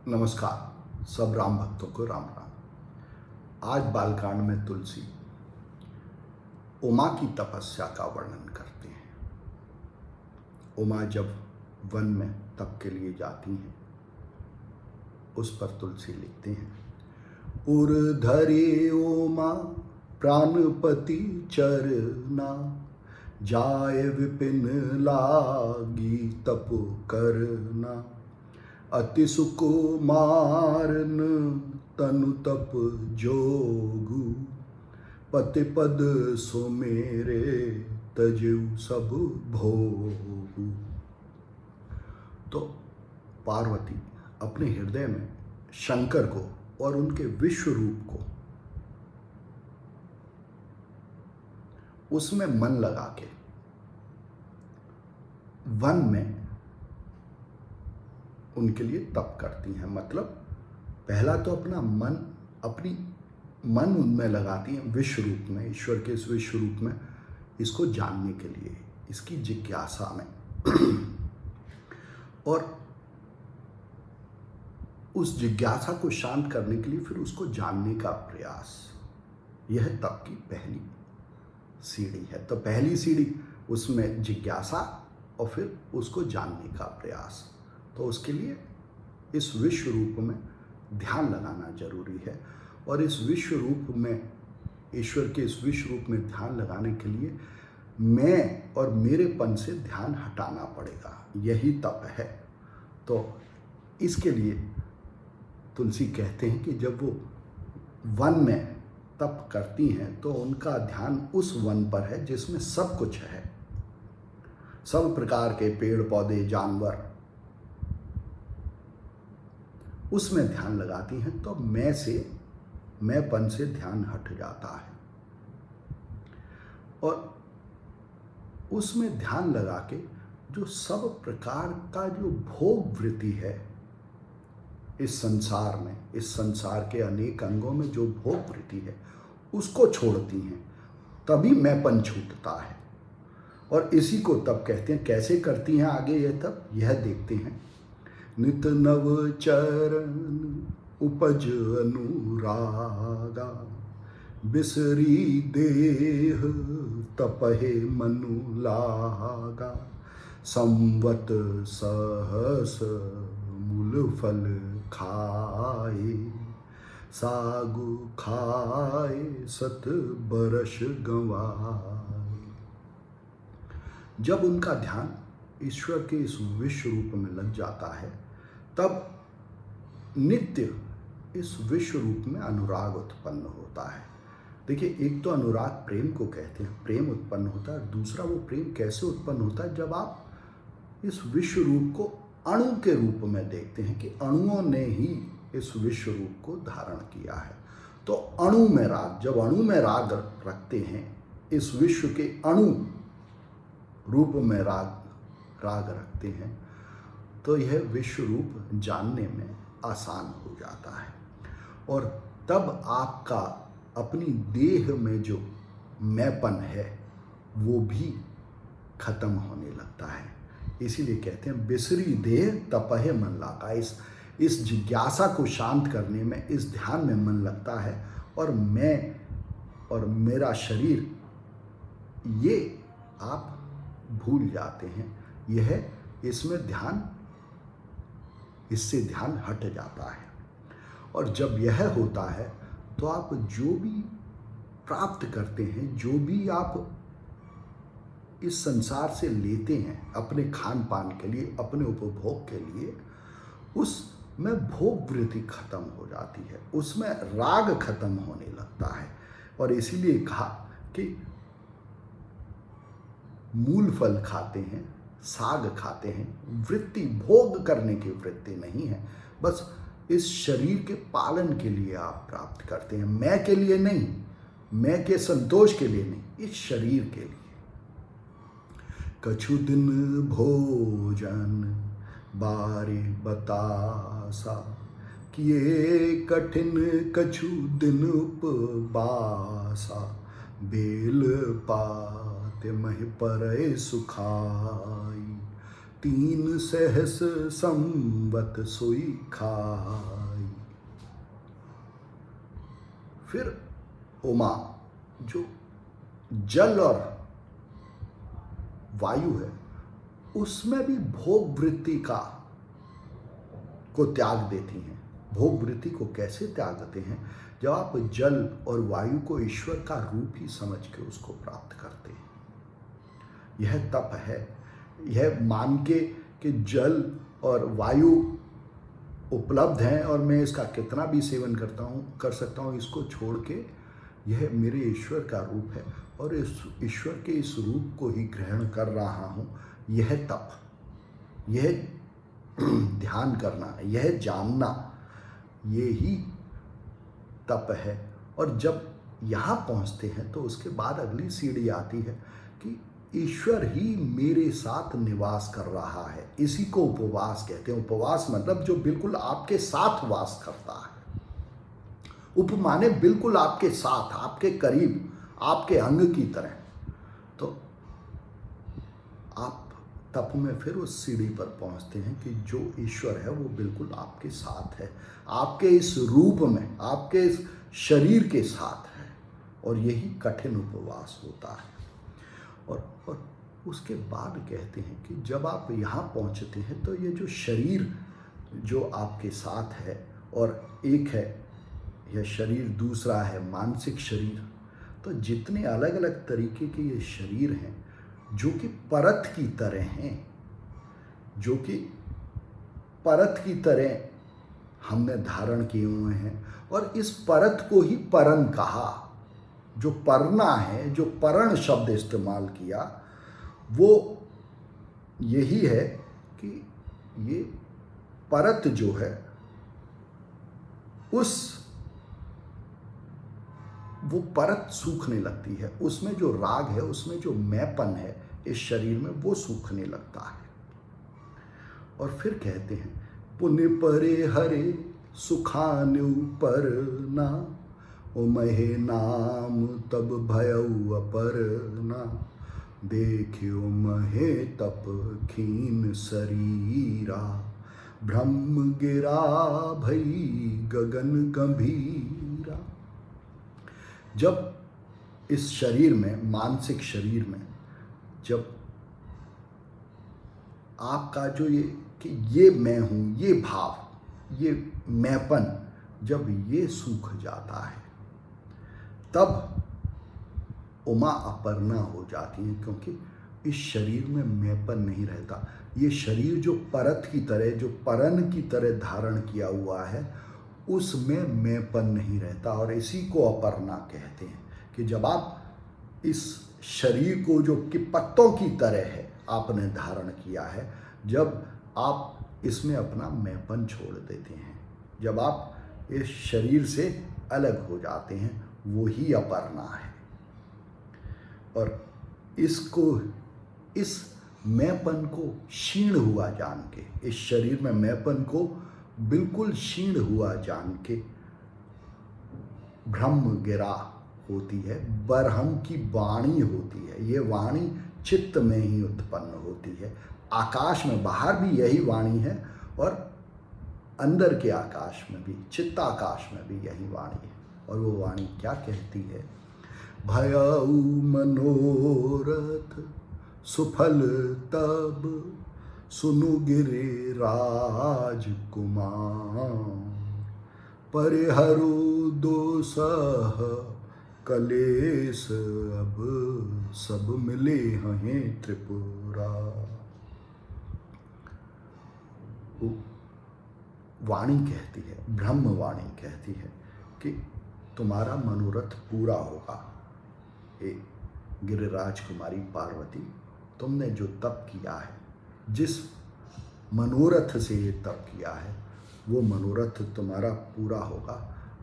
नमस्कार सब राम भक्तों को राम राम। आज बालकांड में तुलसी उमा की तपस्या का वर्णन करते हैं। उमा जब वन में तप के लिए जाती हैं, उस पर तुलसी लिखते हैं, उर्धरे उमा प्राणपति चरना, जाय विपिन लागी तप करना, अति सुकुमारन तनु तप जोगु, पति पद सुमेरे तजु सब भोगु। तो पार्वती अपने हृदय में शंकर को और उनके विश्व रूप को उसमें मन लगा के वन में उनके लिए तप करती हैं। मतलब पहला तो अपनी मन उनमें लगाती हैं, विश्व रूप में, ईश्वर के इस विश्व रूप में, इसको जानने के लिए, इसकी जिज्ञासा में और उस जिज्ञासा को शांत करने के लिए फिर उसको जानने का प्रयास, यह तप की पहली सीढ़ी है। तो पहली सीढ़ी उसमें जिज्ञासा और फिर उसको जानने का प्रयास। तो उसके लिए इस विश्व रूप में ध्यान लगाना जरूरी है और इस विश्व रूप में, ईश्वर के इस विश्व रूप में ध्यान लगाने के लिए मैं और मेरेपन से ध्यान हटाना पड़ेगा, यही तप है। तो इसके लिए तुलसी कहते हैं कि जब वो वन में तप करती हैं तो उनका ध्यान उस वन पर है जिसमें सब कुछ है, सब प्रकार के पेड़ पौधे जानवर, उसमें ध्यान लगाती हैं। तो मैंपन से ध्यान हट जाता है और उसमें ध्यान लगा के जो सब प्रकार का जो भोग वृत्ति है इस संसार में, इस संसार के अनेक अंगों में जो भोग वृत्ति है उसको छोड़ती हैं, तभी मैंपन छूटता है। और इसी को तब कहते हैं। कैसे करती हैं आगे यह तब, यह देखते हैं। नित नव चरण उपज अनुरागा, बिसरी देह तपहे मनु लागा, संवत सहस मूल फल खाए, सागु खाए सत बरस गंवाए। जब उनका ध्यान ईश्वर के इस विश्व रूप में लग जाता है तब नित्य इस विश्व रूप में अनुराग उत्पन्न होता है। देखिए, एक तो अनुराग प्रेम को कहते हैं, प्रेम उत्पन्न होता है। दूसरा वो प्रेम कैसे उत्पन्न होता है, जब आप इस विश्व रूप को अणु के रूप में देखते हैं कि अणुओं ने ही इस विश्व रूप को धारण किया है। तो अणु में राग, जब अणु में राग रखते हैं, इस विश्व के अणु रूप में राग रखते हैं, तो यह विश्व रूप जानने में आसान हो जाता है और तब आपका अपनी देह में जो मैंपन है वो भी खत्म होने लगता है। इसीलिए कहते हैं बिसरी देह तपहे मन लागा। इस जिज्ञासा को शांत करने में, इस ध्यान में मन लगता है और मैं और मेरा शरीर, ये आप भूल जाते हैं। यह इसमें ध्यान, इससे ध्यान हट जाता है और जब यह होता है तो आप जो भी प्राप्त करते हैं, जो भी आप इस संसार से लेते हैं अपने खान पान के लिए, अपने उपभोग के लिए, उसमें भोग वृत्ति खत्म हो जाती है, उसमें राग खत्म होने लगता है। और इसीलिए कहा कि मूल फल खाते हैं, साग खाते हैं, वृत्ति भोग करने की वृत्ति नहीं है, बस इस शरीर के पालन के लिए आप प्राप्त करते हैं, मैं के लिए नहीं, मैं के संतोष के लिए नहीं, इस शरीर के लिए। कछु दिन भोजन बारी बतासा, किए कठिन कछु दिन उपवासा, बेल पात मह परय सुखाई, तीन सहस संवत सोई खाई। फिर उमा, जो जल और वायु है, उसमें भी भोग वृत्ति को त्याग देती हैं। भोग वृत्ति को कैसे त्यागते हैं? जब आप जल और वायु को ईश्वर का रूप ही समझ के उसको प्राप्त करते हैं। यह तप है। यह मान के कि जल और वायु उपलब्ध हैं और मैं इसका कितना भी सेवन कर सकता हूँ, इसको छोड़ के यह मेरे ईश्वर का रूप है और इस ईश्वर के इस रूप को ही ग्रहण कर रहा हूँ। यह तप, यह ध्यान करना, यह जानना, ये ही तप है। और जब यहाँ पहुँचते हैं तो उसके बाद अगली सीढ़ी आती है कि ईश्वर ही मेरे साथ निवास कर रहा है। इसी को उपवास कहते हैं। उपवास मतलब जो बिल्कुल आपके साथ वास करता है। उप माने बिल्कुल आपके साथ, आपके करीब, आपके अंग की तरह। तो आप तप में फिर उस सीढ़ी पर पहुंचते हैं कि जो ईश्वर है वो बिल्कुल आपके साथ है, आपके इस रूप में, आपके इस शरीर के साथ है। और यही कठिन उपवास होता है। और उसके बाद कहते हैं कि जब आप यहाँ पहुँचते हैं तो ये जो शरीर जो आपके साथ है, और एक है यह शरीर, दूसरा है मानसिक शरीर। तो जितने अलग अलग तरीके के ये शरीर हैं जो कि परत की तरह हैं, जो कि परत की तरह हमने धारण किए हुए हैं, और इस परत को ही परन कहा। जो परना है, जो परण शब्द इस्तेमाल किया, वो यही है कि ये परत जो है वो परत सूखने लगती है। उसमें जो राग है, उसमें जो मैपन है इस शरीर में, वो सूखने लगता है। और फिर कहते हैं पुण्य परे हरे सुखानु पर ना, उमहे नाम तब भयउ अपर ना, देखियो महे तप खीन शरीरा, ब्रह्म गिरा भई गगन गंभीरा। जब इस शरीर में, मानसिक शरीर में, जब आपका जो ये कि ये मैं हूँ, ये भाव, ये मैंपन, जब ये सूख जाता है तब उमा अपर्णा हो जाती है। क्योंकि इस शरीर में मैंपन नहीं रहता। ये शरीर जो परत की तरह, जो परन की तरह धारण किया हुआ है, उसमें मैंपन नहीं रहता। और इसी को अपर्णा कहते हैं कि जब आप इस शरीर को जो कि पत्तों की तरह है आपने धारण किया है, जब आप इसमें अपना मैंपन छोड़ देते हैं, जब आप इस शरीर से अलग हो जाते हैं, वो ही अपर्णा है। और इसको, इस मैंपन को क्षीण हुआ जान के, इस शरीर में मैंपन को बिल्कुल क्षीण हुआ जान के ब्रह्म गिरा होती है, बरहम की वाणी होती है। ये वाणी चित्त में ही उत्पन्न होती है। आकाश में, बाहर भी यही वाणी है और अंदर के आकाश में भी, चित्ताकाश में भी यही वाणी है। और वो वाणी क्या कहती है? भयउ मनोरथ सुफल तब, सुनु गिरे राजकुमार, परिहरु दोसह कलेश, अब सब मिले हैं त्रिपुरा। वाणी कहती है, ब्रह्म वाणी कहती है कि तुम्हारा मनोरथ पूरा होगा। हे गिरिराज कुमारी पार्वती, तुमने जो तप किया है, जिस मनोरथ से ये तप किया है, वो मनोरथ तुम्हारा पूरा होगा।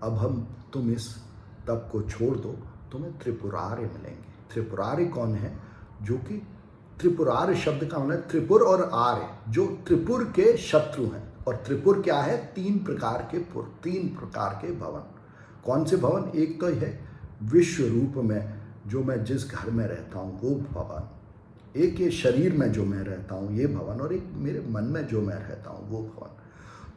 अब तुम इस तप को छोड़ दो, तुम्हें त्रिपुरार्य मिलेंगे। त्रिपुरार्य कौन है? जो कि त्रिपुरार्य शब्द का मतलब त्रिपुर और आर्य, जो त्रिपुर के शत्रु हैं। और त्रिपुर क्या है? तीन प्रकार के पुर, तीन प्रकार के भवन। कौन से भवन? एक तो है विश्व रूप में, जो मैं जिस घर में रहता हूँ वो भवन। एक ये शरीर में जो मैं रहता हूँ ये भवन, और एक मेरे मन में जो मैं रहता हूँ वो भवन।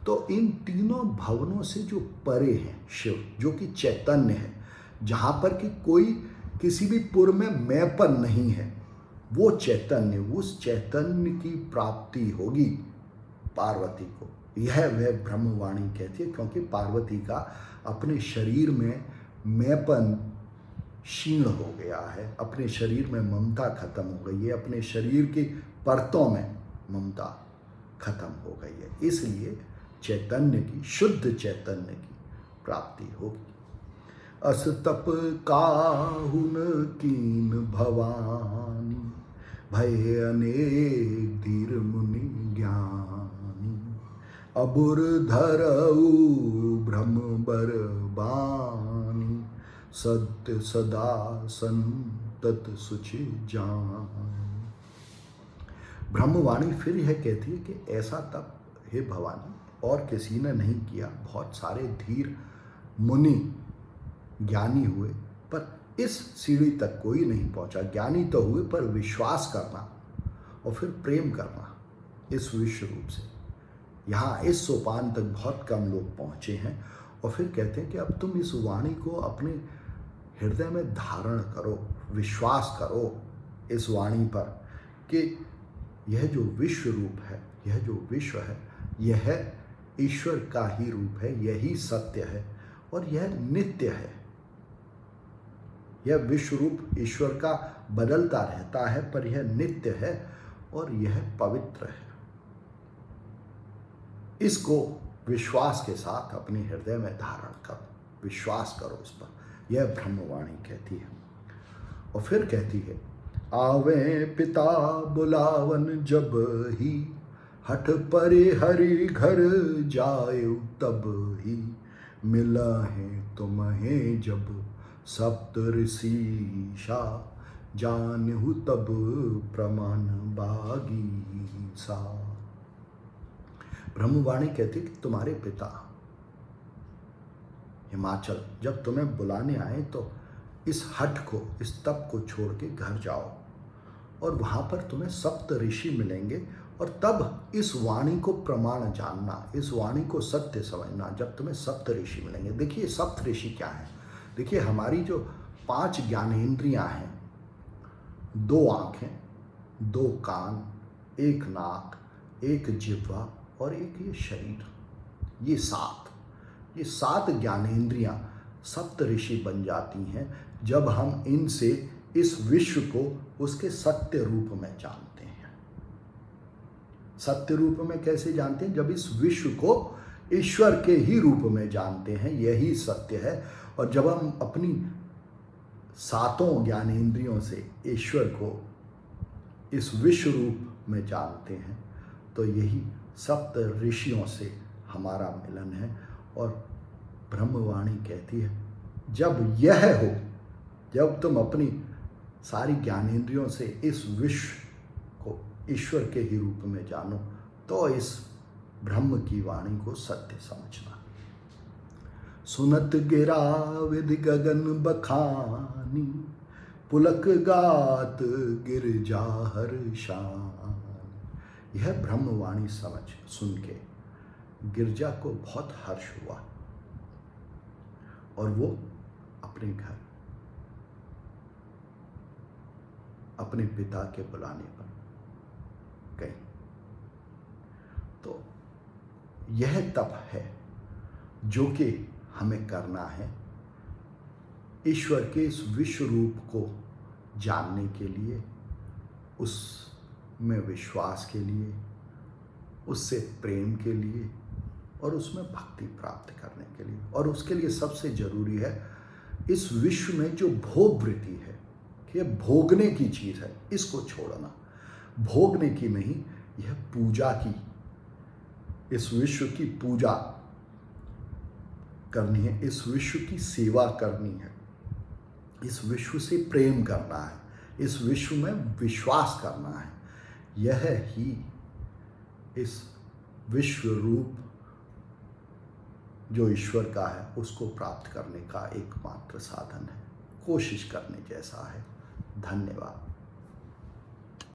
तो इन तीनों भवनों से जो परे है शिव, जो कि चैतन्य है, जहाँ पर कि कोई किसी भी पुर में मैंपन नहीं है, वो चैतन्य, उस चैतन्य की प्राप्ति होगी पार्वती को। यह वह ब्रह्मवाणी कहती है, क्योंकि पार्वती का अपने शरीर में मैंपन क्षीण हो गया है, अपने शरीर में ममता खत्म हो गई है, अपने शरीर की परतों में ममता खत्म हो गई है। इसलिए चैतन्य की, शुद्ध चैतन्य की प्राप्ति होगी। अस तप काहुन कीन भवानी, भय अनेक धीर मुनि ज्ञानी। अबुर धरऊ ब्रह्म बर बानी, सत्य सदा संतत सुचि जान। ब्रह्मवाणी फिर यह कहती है कि ऐसा तप हे भवानी और किसी ने नहीं किया। बहुत सारे धीर मुनि ज्ञानी हुए, पर इस सीढ़ी तक कोई नहीं पहुंचा। ज्ञानी तो हुए, पर विश्वास करना और फिर प्रेम करना इस विश्व रूप से, यहाँ इस सोपान तक बहुत कम लोग पहुंचे हैं। और फिर कहते हैं कि अब तुम इस वाणी को अपने हृदय में धारण करो, विश्वास करो इस वाणी पर कि यह जो विश्व रूप है, यह जो विश्व है, यह ईश्वर का ही रूप है, यही सत्य है और यह नित्य है। यह विश्व रूप ईश्वर का बदलता रहता है, पर यह नित्य है और यह पवित्र है। इसको विश्वास के साथ अपने हृदय में धारण करो, विश्वास करो इस पर, यह ब्रह्मवाणी कहती है। और फिर कहती है, आवे पिता बुलावन जब ही, हठ परे हरि घर जाए तब ही। मिला है तुम्हें जब सप्त ऋषि सा, जानहु तब प्रमाण बागी सा। ब्रह्मवाणी कहती कि तुम्हारे पिता हिमाचल जब तुम्हें बुलाने आए तो इस हठ को, इस तप को छोड़ के घर जाओ, और वहाँ पर तुम्हें सप्त ऋषि मिलेंगे, और तब इस वाणी को प्रमाण जानना, इस वाणी को सत्य समझना जब तुम्हें सप्त ऋषि मिलेंगे। देखिए सप्त ऋषि क्या है। देखिए हमारी जो 5 ज्ञानेंद्रियाँ हैं, 2 आँखें, 2 कान, 1 नाक, 1 जिह्वा और 1 ये शरीर, ये 7 ज्ञानेंद्रियाँ सप्त ऋषि बन जाती हैं जब हम इनसे इस विश्व को उसके सत्य रूप में जानते हैं। सत्य रूप में कैसे जानते हैं? जब इस विश्व को ईश्वर के ही रूप में जानते हैं, यही सत्य है। और जब हम अपनी 7 ज्ञानेंद्रियों से ईश्वर को इस विश्व रूप में जानते हैं, तो यही सप्त ऋषियों से हमारा मिलन है। और ब्रह्मवाणी कहती है, जब यह हो, जब तुम अपनी सारी ज्ञानेंद्रियों से इस विश्व को ईश्वर के ही रूप में जानो, तो इस ब्रह्म की वाणी को सत्य समझना। सुनत गिरा विधि गगन बखानी, पुलक गात गिरजा हर्षान। यह ब्रह्मवाणी सुन के गिरजा को बहुत हर्ष हुआ और वो अपने घर, अपने पिता के बुलाने पर गई। तो यह तप है जो कि हमें करना है ईश्वर के इस विश्व रूप को जानने के लिए, उसमें विश्वास के लिए, उससे प्रेम के लिए और उसमें भक्ति प्राप्त करने के लिए। और उसके लिए सबसे जरूरी है इस विश्व में जो भोग वृत्ति है, कि यह भोगने की चीज़ है, इसको छोड़ना। भोगने की नहीं, यह पूजा की, इस विश्व की पूजा करनी है, इस विश्व की सेवा करनी है, इस विश्व से प्रेम करना है, इस विश्व में विश्वास करना है। यह ही इस विश्व रूप जो ईश्वर का है उसको प्राप्त करने का एकमात्र साधन है। कोशिश करने जैसा है। धन्यवाद।